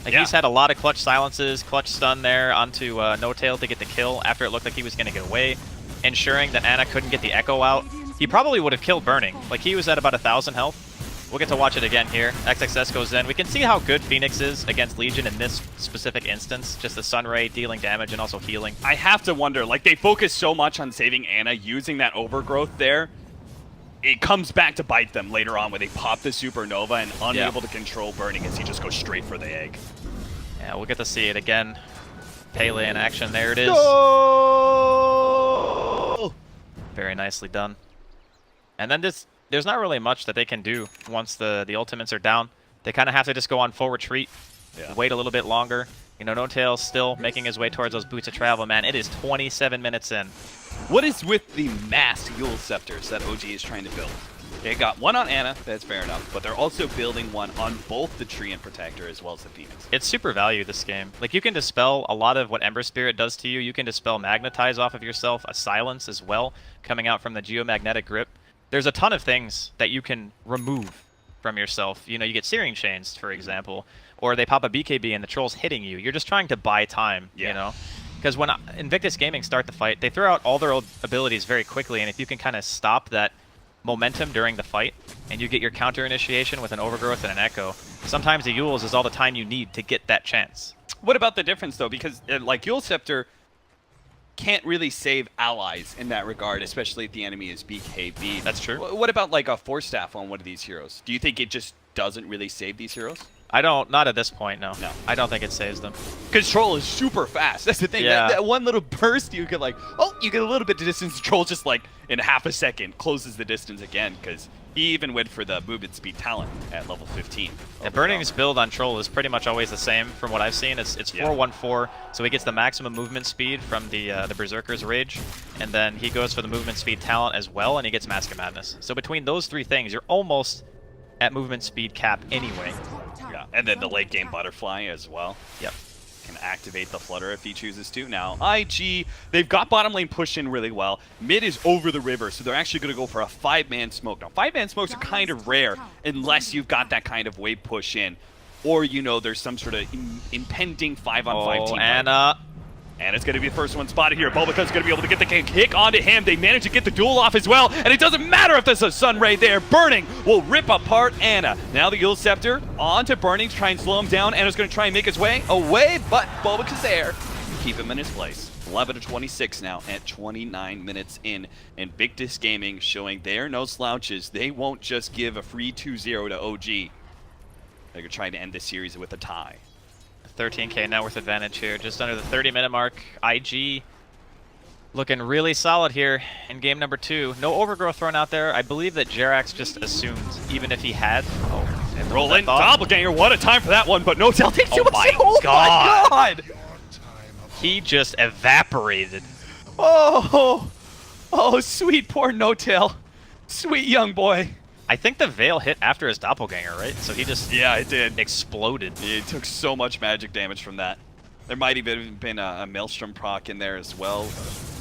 Like, he's had a lot of clutch silences, clutch stun there onto No Tail to get the kill after it looked like he was going to get away, ensuring that Anna couldn't get the Echo out. He probably would have killed Burning. Like, he was at about 1,000 health. We'll get to watch it again here. XXS goes in. We can see how good Phoenix is against Legion in this specific instance. Just the Sunray dealing damage and also healing. I have to wonder, like, they focus so much on saving Anna using that Overgrowth there. it comes back to bite them later on, where they pop the supernova and unable to control Burning as he just goes straight for the egg. Yeah, we'll get to see it again. Pele in action. There it is. Goal! Very nicely done. And then there's not really much that they can do once the ultimates are down. They kind of have to just go on full retreat, wait a little bit longer. You know, No-Tail's still making his way towards those boots of travel, man. It is 27 minutes in. What is with the mass Yule Scepters that OG is trying to build? They got one on Ana, that's fair enough, but they're also building one on both the Tree and Protector as well as the Phoenix. It's super value this game. Like, you can dispel a lot of what Ember Spirit does to you. You can dispel Magnetize off of yourself, a Silence as well, coming out from the Geomagnetic Grip. There's a ton of things that you can remove from yourself. You know, you get Searing Chains, for example, or they pop a BKB and the Troll's hitting you. You're just trying to buy time, you know? Because when Invictus Gaming start the fight, they throw out all their old abilities very quickly, and if you can kind of stop that momentum during the fight, and you get your counter initiation with an Overgrowth and an Echo, sometimes the Yules is all the time you need to get that chance. What about the difference, though? Because, like, Yule Scepter can't really save allies in that regard, especially if the enemy is BKB. That's true. What about, like, a Force Staff on one of these heroes? Do you think it just doesn't really save these heroes? Not at this point, no. I don't think it saves them. Because Troll is super fast. That's the thing. Yeah. That one little burst, you get like, oh, you get a little bit of distance. Troll just like, in half a second, closes the distance again, because he even went for the movement speed talent at level 15. Yeah, Burning's build on Troll is pretty much always the same from what I've seen. It's 4-1-4, so he gets the maximum movement speed from the Berserker's Rage, and then he goes for the movement speed talent as well, and he gets Mask of Madness. So between those three things, you're almost at movement speed cap anyway. Yeah, and then the late game Butterfly as well. Yep. Can activate the Flutter if he chooses to. Now, IG, they've got bottom lane pushed in really well. Mid is over the river, so they're actually going to go for a 5-man smoke. Now, 5-man smokes are kind of rare unless you've got that kind of wave push in. Or, you know, there's some sort of impending 5-on-5 team. And it's going to be the first one spotted here. Bulbaca's going to be able to get the kick onto him. They manage to get the duel off as well. And it doesn't matter if there's a Sunray there. Burning will rip apart Ana. Now the Yule Scepter onto Burning to try and slow him down. Ana's going to try and make his way away, but Bulbaca's there to keep him in his place. 11-26 now at 29 minutes in. And Victus Gaming showing they're no slouches. They won't just give a free 2-0 to OG. They're trying to end this series with a tie. 13k net worth advantage here, just under the 30-minute mark. IG looking really solid here in game number 2. No Overgrowth thrown out there. I believe that Jerax just assumed, even if he had. Oh, and roll in, Doppelganger, what a time for that one, but no tail takes too much. Oh my god! He just evaporated. Oh, sweet poor No-Tail. Sweet young boy. I think the Veil hit after his Doppelganger, right? So he just it did. Exploded. It took so much magic damage from that. There might have even been a Maelstrom proc in there as well.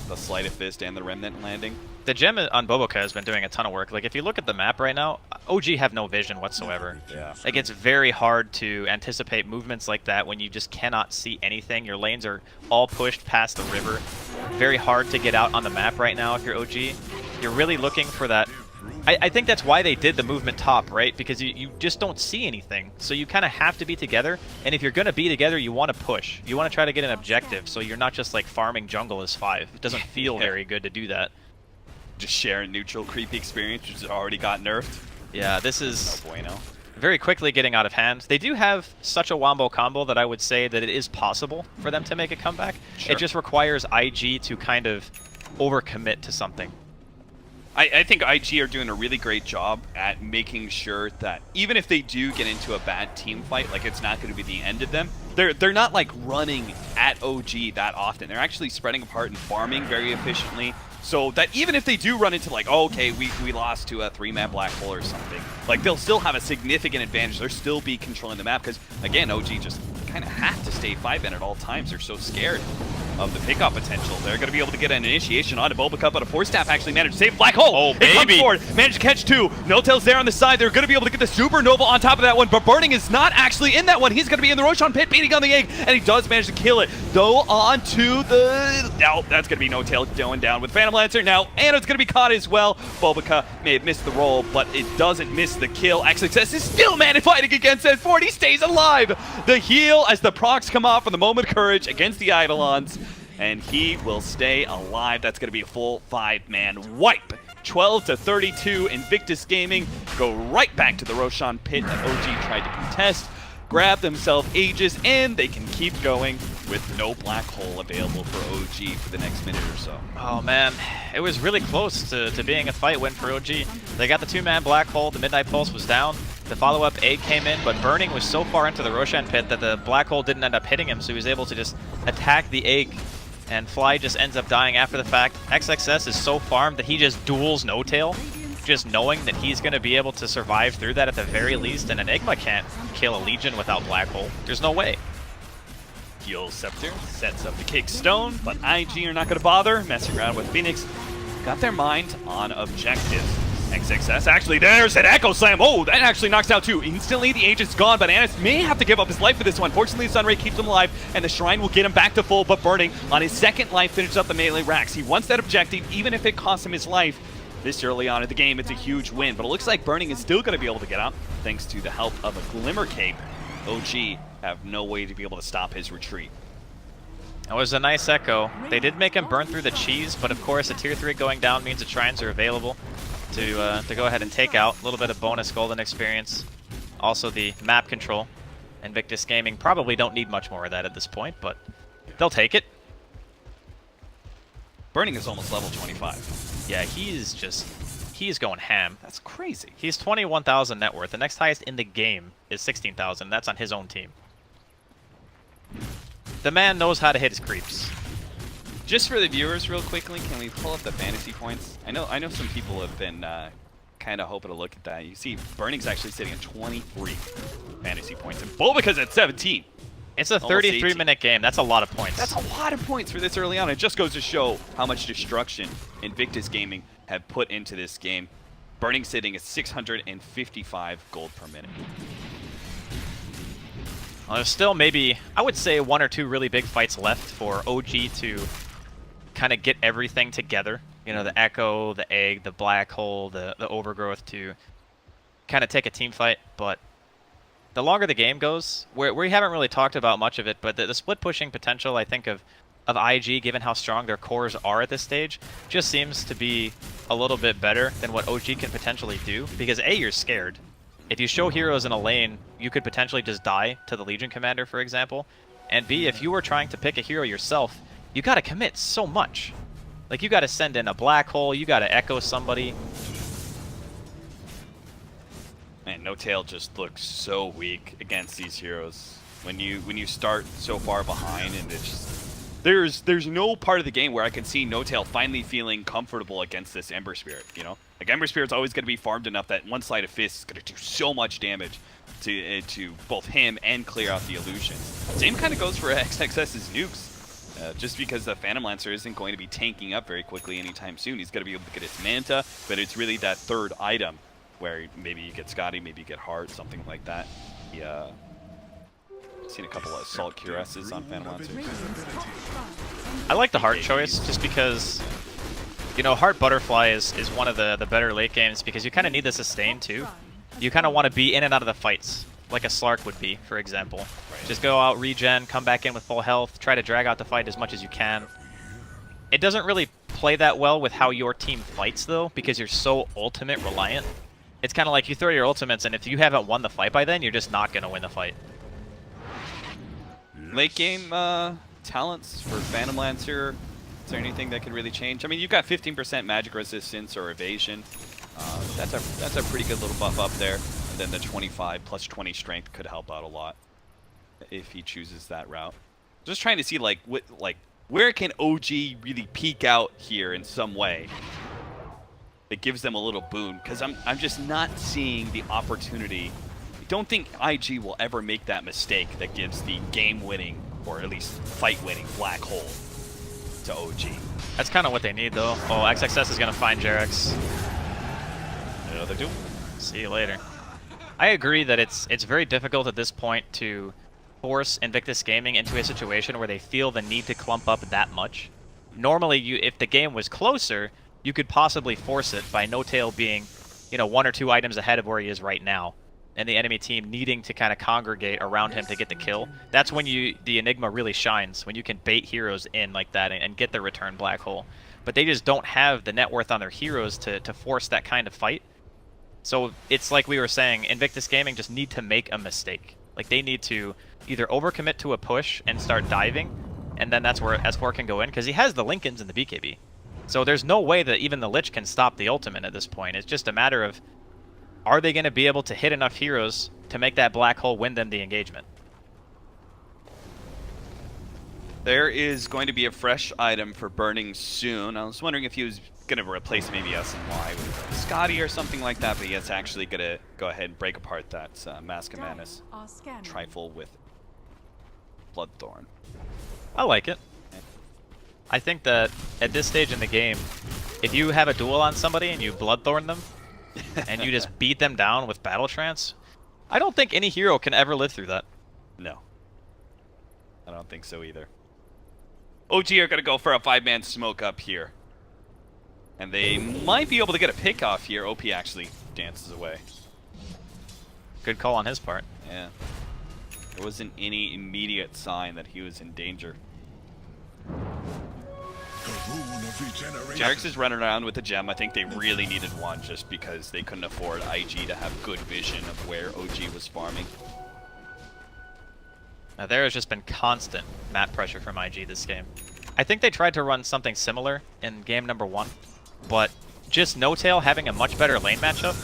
The Sleight of Fist and the Remnant landing. The gem on Boboka has been doing a ton of work. Like, if you look at the map right now, OG have no vision whatsoever. Yeah. Like, it's very hard to anticipate movements like that when you just cannot see anything. Your lanes are all pushed past the river. Very hard to get out on the map right now if you're OG. You're really looking for that. I think that's why they did the movement top, right? Because you just don't see anything. So you kind of have to be together. And if you're going to be together, you want to push. You want to try to get an objective. So you're not just like farming jungle as 5. It doesn't feel very good to do that. Just share a neutral creepy experience, which has already got nerfed. Yeah, this is no bueno. Very quickly getting out of hand. They do have such a wombo combo that I would say that it is possible for them to make a comeback. Sure. It just requires IG to kind of overcommit to something. I think IG are doing a really great job at making sure that even if they do get into a bad team fight, like it's not going to be the end of them. They're not like running at OG that often. They're actually spreading apart and farming very efficiently. So that even if they do run into like, oh, okay, we lost to a 3-man black hole or something, like they'll still have a significant advantage. They'll still be controlling the map because, again, OG just kind of have to stay 5-man at all times. They're so scared of the pickup potential. They're going to be able to get an initiation onto Bulbacup, but a Force Staff actually managed to save Black Hole. Oh, baby. It comes forward, managed to catch 2. No-Tail's there on the side. They're going to be able to get the Supernova on top of that one, but Burning is not actually in that one. He's going to be in the Roshan pit, beating on the egg, and he does manage to kill it. Though onto the... No, that's going to be No-Tail going down with Phantom Lancer. Now, Ana's going to be caught as well. Bulbaca may have missed the roll, but it doesn't miss the kill. X-Success is still fighting against that 40. Stays alive. The heal as the procs come off from the Moment of Courage against the Eidolons. And he will stay alive. That's going to be a full 5-man wipe 12 to 32. Invictus Gaming go right back to the Roshan pit that OG tried to contest, grab themselves Aegis, and they can keep going with no black hole available for OG for the next minute or so. Oh man, it was really close to being a fight win for OG. They got the 2-man black hole, the Midnight Pulse was down, the follow-up egg came in, but Burning was so far into the Roshan pit that the black hole didn't end up hitting him, so he was able to just attack the egg, and Fly just ends up dying after the fact. XXS is so farmed that he just duels No Tail, just knowing that he's going to be able to survive through that at the very least, and Enigma can't kill a Legion without black hole. There's no way. Heal Scepter sets up the Kick Stone, but IG are not going to bother messing around with Phoenix. Got their mind on objectives. XXS, actually, there's an Echo Slam. Oh, that actually knocks out two. Instantly, the Agent's gone, but Anis may have to give up his life for this one. Fortunately, Sunray keeps him alive, and the Shrine will get him back to full, but Burning, on his second life, finishes up the melee racks. He wants that objective, even if it costs him his life. This early on in the game, it's a huge win, but it looks like Burning is still going to be able to get out, thanks to the help of a Glimmer Cape. OG have no way to be able to stop his retreat. That was a nice echo. They did make him burn through the cheese, but of course a tier 3 going down means the shrines are available to go ahead and take out. A little bit of bonus golden experience. Also the map control. Invictus Gaming probably don't need much more of that at this point, but they'll take it. Burning is almost level 25. Yeah, he's going ham. That's crazy. He's 21,000 net worth. The next highest in the game is 16,000. That's on his own team. The man knows how to hit his creeps. Just for the viewers, real quickly, can we pull up the fantasy points? I know some people have been kind of hoping to look at that. You see, Burning's actually sitting at 23 fantasy points, and Bulbica's at 17. It's a 33-minute game. That's a lot of points. That's a lot of points for this early on. It just goes to show how much destruction Invictus Gaming have put into this game. Burning sitting at 655 gold per minute. Well, there's still maybe, I would say, 1 or 2 really big fights left for OG to kind of get everything together. You know, the Echo, the Egg, the Black Hole, the Overgrowth to kind of take a team fight. But the longer the game goes, we haven't really talked about much of it, but the split pushing potential, I think, of IG, given how strong their cores are at this stage, just seems to be a little bit better than what OG can potentially do. Because A, you're scared. If you show heroes in a lane, you could potentially just die to the Legion Commander, for example. And B, if you were trying to pick a hero yourself, you gotta commit so much. Like, you gotta send in a Black Hole, you gotta echo somebody. Man, No Tail just looks so weak against these heroes. When you start so far behind, and it's just, there's no part of the game where I can see No Tail finally feeling comfortable against this Ember Spirit, you know? Like, Ember Spirit's always going to be farmed enough that one sleight of fist is going to do so much damage to both him and clear out the illusions. Same kind of goes for XXS's nukes. Just because the Phantom Lancer isn't going to be tanking up very quickly anytime soon. He's going to be able to get his Manta, but it's really that third item where maybe you get Scotty, maybe you get Heart, something like that. Yeah. Seen a couple of Assault Cuirasses on Phantom Lancer. I like the Heart choice just because, you know, Heart Butterfly is one of the better late games because you kind of need the sustain too. You kind of want to be in and out of the fights, like a Slark would be, for example. Right. Just go out, regen, come back in with full health, try to drag out the fight as much as you can. It doesn't really play that well with how your team fights, though, because you're so ultimate reliant. It's kind of like you throw your ultimates, and if you haven't won the fight by then, you're just not going to win the fight. Late game talents for Phantom Lancer. Is there anything that could really change? I mean, you've got 15% magic resistance or evasion. That's a pretty good little buff up there. And then the 25 plus 20 strength could help out a lot if he chooses that route. Just trying to see where can OG really peak out here in some way that gives them a little boon, because I'm just not seeing the opportunity. I don't think IG will ever make that mistake that gives the game-winning, or at least fight-winning, Black Hole to OG. That's kind of what they need, though. Oh, XXS is going to find Jarex. You know they do. See you later. I agree that it's very difficult at this point to force Invictus Gaming into a situation where they feel the need to clump up that much. Normally, if the game was closer, you could possibly force it by No Tail being, you know, 1 or 2 items ahead of where he is right now, and the enemy team needing to kind of congregate around him to get the kill. That's when the Enigma really shines, when you can bait heroes in like that and get the return Black Hole. but they just don't have the net worth on their heroes to force that kind of fight. So it's like we were saying, Invictus Gaming just need to make a mistake. Like, they need to either overcommit to a push and start diving, and then that's where S4 can go in, because he has the Lincolns and the BKB. So there's no way that even the Lich can stop the ultimate at this point. It's just a matter of, are they going to be able to hit enough heroes to make that black hole win them the engagement? There is going to be a fresh item for burning soon. I was wondering if he was going to replace maybe S&Y with Scotty or something like that, but he is actually going to go ahead and break apart that Mask of Madness trifle with Bloodthorn. I like it. I think that at this stage in the game, if you have a duel on somebody and you Bloodthorn them, and you just beat them down with Battle Trance, I don't think any hero can ever live through that. No. I don't think so either. OG are going to go for a 5-man smoke up here. And they might be able to get a pick off here. OP actually dances away. Good call on his part. Yeah. There wasn't any immediate sign that he was in danger. The rune of regeneration. Jarex is running around with a gem. I think they really needed one just because they couldn't afford IG to have good vision of where OG was farming. Now there has just been constant map pressure from IG this game. I think they tried to run something similar in game number 1, but just No-Tail having a much better lane matchup,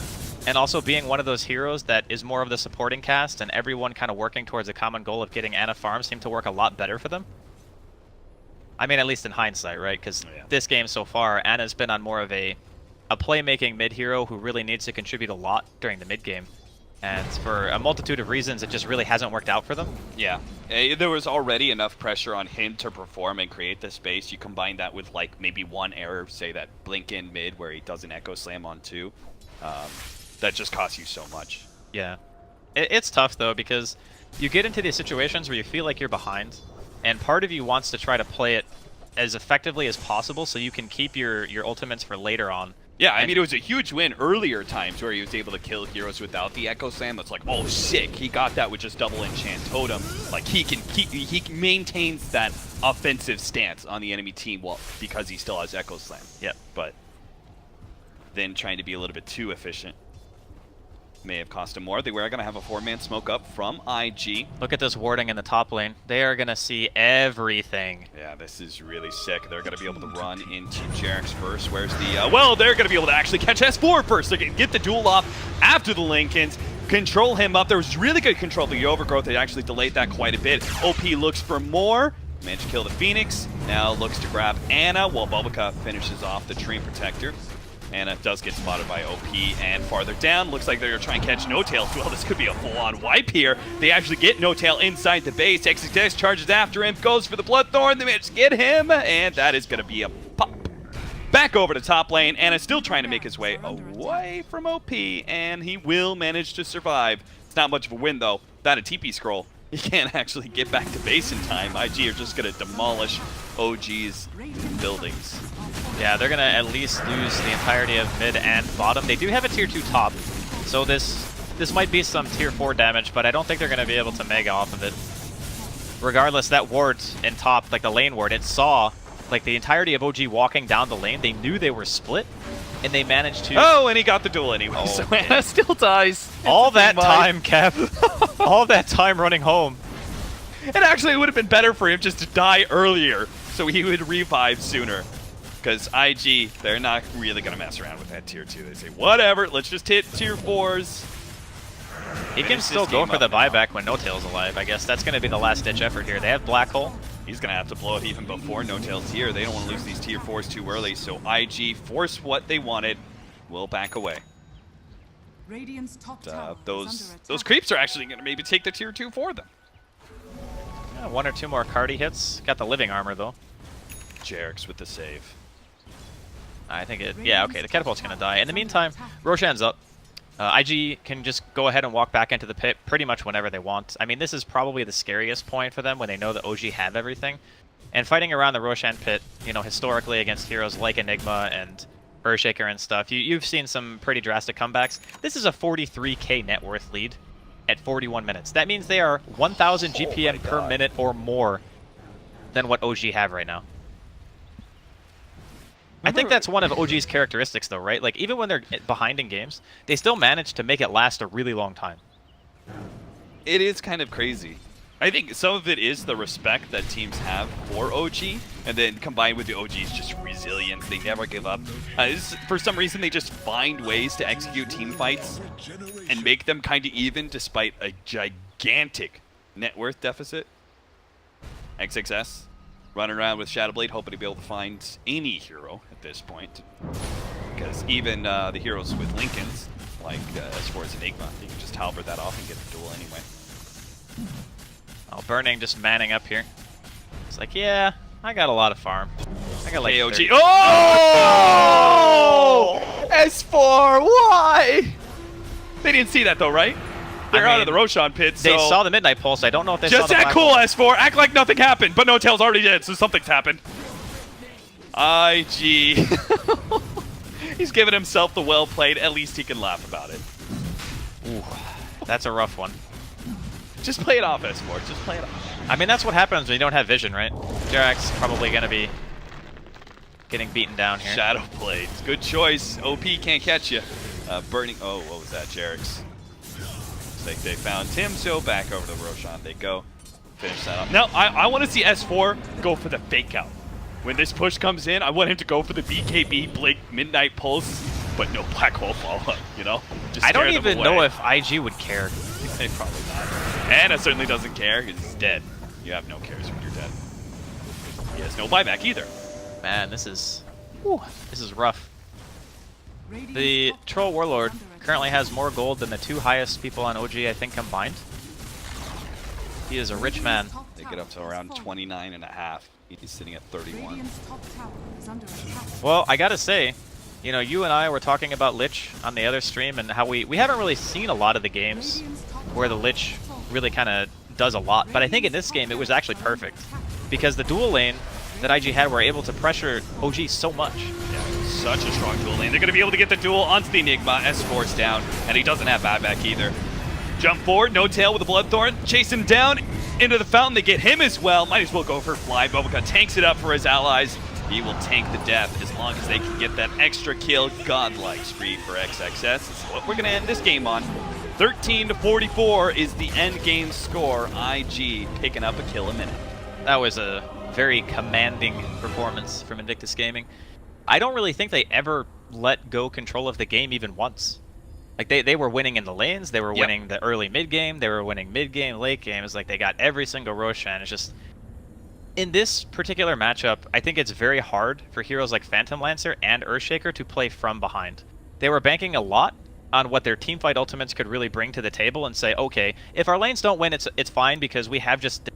and also being one of those heroes that is more of the supporting cast, and everyone kind of working towards a common goal of getting Ana farm seemed to work a lot better for them. I mean, at least in hindsight, right? Because this game so far, Ana's been on more of a playmaking mid-hero who really needs to contribute a lot during the mid-game. And for a multitude of reasons, it just really hasn't worked out for them. Yeah. There was already enough pressure on him to perform and create the space. You combine that with, like, maybe one error, say that blink in mid where he does an Echo Slam on 2. That just costs you so much. Yeah. It's tough, though, because you get into these situations where you feel like you're behind, and part of you wants to try to play it as effectively as possible so you can keep your ultimates for later on. Yeah, I mean, it was a huge win earlier times where he was able to kill heroes without the Echo Slam. It's like, oh, sick, he got that with just double enchant totem. Like, he maintains that offensive stance on the enemy team, well, because he still has Echo Slam. Yep. But then trying to be a little bit too efficient may have cost him more. They were going to have a 4-man smoke up from IG. Look at this warding in the top lane. They are going to see everything. Yeah, this is really sick. They're going to be able to run into Jarex first. Where's the... well, they're going to be able to actually catch S4 first. They can get the duel off after the Lincolns. Control him up. There was really good control of the overgrowth. They actually delayed that quite a bit. OP looks for more. Managed to kill the Phoenix. Now looks to grab Ana while Bulbaca finishes off the Tree Protector. Ana does get spotted by OP, and farther down, looks like they're going to try and catch No-Tail as well. This could be a full-on wipe here. They actually get No-Tail inside the base. XXX charges after him, goes for the Bloodthorn. They manage to get him, and that is going to be a pop. Back over to top lane. Ana still trying to make his way away from OP, and he will manage to survive. It's not much of a win, though. Without a TP scroll, he can't actually get back to base in time. IG are just going to demolish OG's buildings. Yeah, they're going to at least lose the entirety of mid and bottom. They do have a tier 2 top, so this might be some tier 4 damage, but I don't think they're going to be able to mega off of it. Regardless, that ward in top, like the lane ward, it saw like the entirety of OG walking down the lane. They knew they were split, and they managed to... Oh, and he got the duel anyway, so Ana still dies. All that time, Kev. All that time running home. And actually, it would have been better for him just to die earlier, so he would revive sooner. Because IG, they're not really going to mess around with that tier 2. They say, whatever, let's just hit tier 4s. He can still go for the buyback when No-Tail's alive. I guess that's going to be the last-ditch effort here. They have Black Hole. He's going to have to blow it even before No-Tail's here. They don't want to lose these tier 4s too early, so IG force what they wanted, will back away. Radiant's top tower Those creeps are actually going to maybe take the tier 2 for them. Yeah, 1 or 2 more Cardi hits. Got the living armor, though. Jarex with the save. I think it... Yeah, okay, the Catapult's going to die. In the meantime, Roshan's up. IG can just go ahead and walk back into the pit pretty much whenever they want. I mean, this is probably the scariest point for them when they know that OG have everything. And fighting around the Roshan pit, you know, historically against heroes like Enigma and Earthshaker and stuff, you've seen some pretty drastic comebacks. This is a 43k net worth lead at 41 minutes. That means they are 1,000 GPM per minute or more than what OG have right now. I think that's one of OG's characteristics, though, right? Like, even when they're behind in games, they still manage to make it last a really long time. It is kind of crazy. I think some of it is the respect that teams have for OG, and then combined with the OG's just resilience. They never give up. For some reason, they just find ways to execute team fights and make them kind of even despite a gigantic net worth deficit. XXS running around with Shadowblade, hoping to be able to find any hero at this point. Because even the heroes with Lincolns, like S4's Enigma, you can just halberd that off and get the duel anyway. Oh, Burning just manning up here. It's like, yeah, I got a lot of farm. I got like KOG. 30. Oh! S4, why? They didn't see that though, right? They're out of the Roshan pit, so... They saw the Midnight Pulse. I don't know if they saw just the act cool, S4. Act like nothing happened. But No Tail's already dead, so something's happened. IG. He's giving himself the well played. At least he can laugh about it. Ooh, that's a rough one. Just play it off, S4. Just play it off. I mean, that's what happens when you don't have vision, right? Jarek's probably going to be getting beaten down here. Shadow Blades. Good choice. OP can't catch you. Burning... Oh, what was that? Jarek's. Looks like they found Tim, so back over to Roshan they go. Finish that up. Now, I want to see S4 go for the fake out. When this push comes in, I want him to go for the BKB Blink Midnight Pulse, but no Black Hole follow-up, you know? Just I don't scare them even away. know if IG would care. They probably not. Anna certainly doesn't care. He's dead. You have no cares when you're dead. He has no buyback either. Man, this is rough. The Troll Warlord currently has more gold than the two highest people on OG, I think, combined. He is a rich man. They get up to around 29 and a half. He's sitting at 31. Well, I gotta say, you know, you and I were talking about Lich on the other stream and how we haven't really seen a lot of the games where the Lich really kind of does a lot. But I think in this game it was actually perfect because the dual lane that IG had were able to pressure OG so much. Yeah, such a strong dual lane. They're going to be able to get the duel onto the Enigma. S4's down, and he doesn't have buyback either. Jump forward, No Tail with a Bloodthorn, chase him down into the fountain. They get him as well. Might as well go for Fly. Bobaca tanks it up for his allies. He will tank the death as long as they can get that extra kill. Godlike spree for XXS. This is what we're going to end this game on. 13-44 is the end game score. IG picking up a kill a minute. That was a very commanding performance from Invictus Gaming. I don't really think they ever let go control of the game even once. Like, they were winning in the lanes, they were winning the early mid-game, they were winning mid-game, late game. It's like they got every single Roshan. It's just... In this particular matchup, I think it's very hard for heroes like Phantom Lancer and Earthshaker to play from behind. They were banking a lot on what their teamfight ultimates could really bring to the table and say, okay, if our lanes don't win, it's fine because we have just